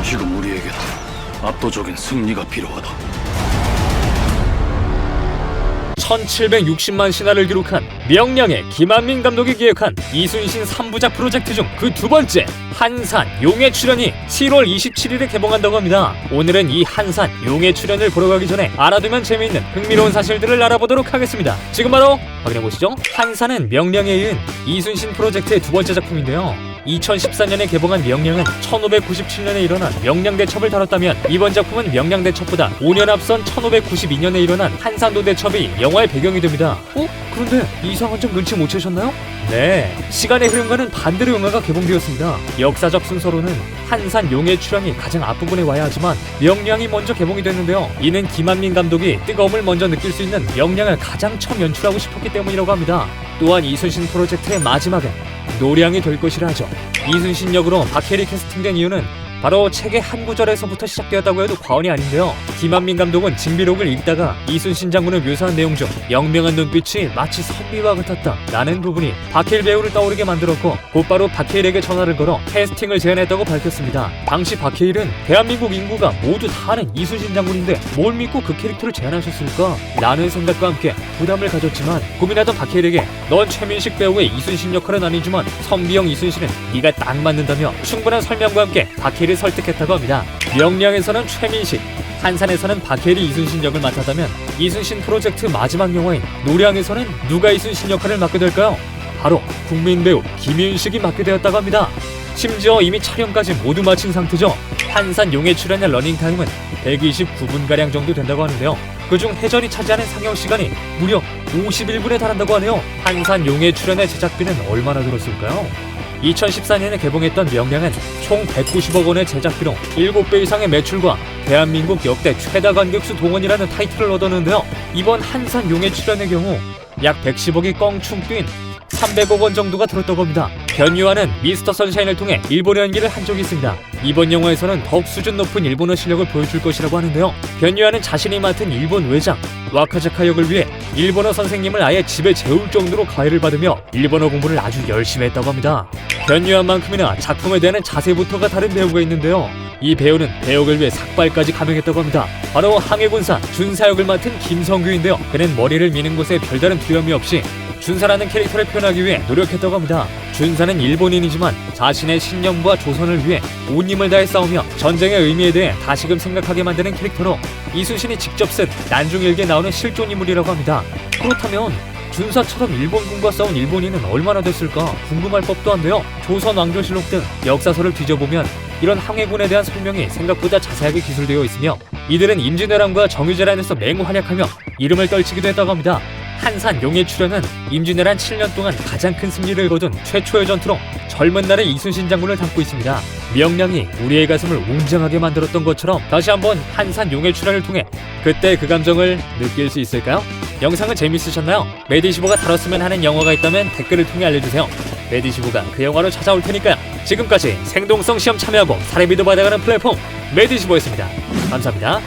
지금 우리에게는 압도적인 승리가 필요하다. 1760만 신화를 기록한 명량의 김한민 감독이 기획한 이순신 3부작 프로젝트 중 그 두 번째 한산 용의 출연이 7월 27일에 개봉한다고 합니다. 오늘은 이 한산 용의 출연을 보러 가기 전에 알아두면 재미있는 흥미로운 사실들을 알아보도록 하겠습니다. 지금 바로 확인해보시죠. 한산은 명량에 이은 이순신 프로젝트의 두 번째 작품인데요. 2014년에 개봉한 명량은 1597년에 일어난 명량대첩을 다뤘다면 이번 작품은 명량대첩보다 5년 앞선 1592년에 일어난 한산도 대첩이 영화의 배경이 됩니다. 그런데 이상한 점 눈치 못 채셨나요? 네, 시간의 흐름과는 반대로 영화가 개봉되었습니다. 역사적 순서로는 한산 용의 출연이 가장 앞부분에 와야 하지만 명량이 먼저 개봉이 됐는데요. 이는 김한민 감독이 뜨거움을 먼저 느낄 수 있는 명량을 가장 처음 연출하고 싶었기 때문이라고 합니다. 또한 이순신 프로젝트의 마지막은 노량이 될 것이라 하죠. 이순신 역으로 박해리 캐스팅된 이유는 바로 책의 한 구절에서부터 시작되었다고 해도 과언이 아닌데요. 김한민 감독은 징비록을 읽다가 이순신 장군을 묘사한 내용 중 영명한 눈빛이 마치 선비와 같았다 라는 부분이 박해일 배우를 떠오르게 만들었고 곧바로 박해일에게 전화를 걸어 캐스팅을 제안했다고 밝혔습니다. 당시 박해일은 대한민국 인구가 모두 다 아는 이순신 장군인데 뭘 믿고 그 캐릭터를 제안하셨을까? 라는 생각과 함께 부담을 가졌지만 고민하던 박해일에게 넌 최민식 배우의 이순신 역할은 아니지만 선비형 이순신은 네가 딱 맞는다며 충분한 설명과 함께 박해일을 설득했다고 합니다. 명량에서는 최민식, 한산에서는 박해일이 이순신 역을 맡았다면 이순신 프로젝트 마지막 영화인 노량에서는 누가 이순신 역할을 맡게 될까요? 바로 국민 배우 김윤식이 맡게 되었다고 합니다. 심지어 이미 촬영까지 모두 마친 상태죠. 한산 용에 출연한 러닝타임은 129분가량 정도 된다고 하는데요. 그중 해전이 차지하는 상영 시간이 무려 51분에 달한다고 하네요. 한산 용에 출연의 제작비는 얼마나 들었을까요? 2014년에 개봉했던 명량은 총 190억 원의 제작비로 7배 이상의 매출과 대한민국 역대 최다 관객수 동원이라는 타이틀을 얻었는데요. 이번 한산 용의 출연의 경우 약 110억이 껑충 뛴 300억 원 정도가 들었다고 합니다. 변유아는 미스터 선샤인을 통해 일본어 연기를 한 적이 있습니다. 이번 영화에서는 더욱 수준 높은 일본어 실력을 보여줄 것이라고 하는데요. 변유아는 자신이 맡은 일본 외장 와카자카 역을 위해 일본어 선생님을 아예 집에 재울 정도로 과외를 받으며 일본어 공부를 아주 열심히 했다고 합니다. 변유아만큼이나 작품에 대한 자세부터가 다른 배우가 있는데요. 이 배우는 배역을 위해 삭발까지 감행했다고 합니다. 바로 항해군사 준사 역을 맡은 김성규인데요. 그는 머리를 미는 곳에 별다른 두려움이 없이 준사라는 캐릭터를 표현하기 위해 노력했다고 합니다. 준사는 일본인이지만 자신의 신념과 조선을 위해 온 힘을 다해 싸우며 전쟁의 의미에 대해 다시금 생각하게 만드는 캐릭터로 이순신이 직접 쓴 난중일기에 나오는 실존 인물이라고 합니다. 그렇다면 준사처럼 일본군과 싸운 일본인은 얼마나 됐을까 궁금할 법도 한데요. 조선 왕조실록 등 역사서를 뒤져보면 이런 항해군에 대한 설명이 생각보다 자세하게 기술되어 있으며 이들은 임진왜란과 정유재란에서 맹활약하며 이름을 떨치기도 했다고 합니다. 한산 용의 출연은 임진왜란 7년 동안 가장 큰 승리를 거둔 최초의 전투로 젊은 날의 이순신 장군을 담고 있습니다. 명량이 우리의 가슴을 웅장하게 만들었던 것처럼 다시 한번 한산 용의 출연을 통해 그때 그 감정을 느낄 수 있을까요? 영상은 재밌으셨나요? 메디15가 다뤘으면 하는 영화가 있다면 댓글을 통해 알려주세요. 메디15가 그 영화로 찾아올 테니까요. 지금까지 생동성 시험 참여하고 사례비도 받아가는 플랫폼 메디15였습니다. 감사합니다.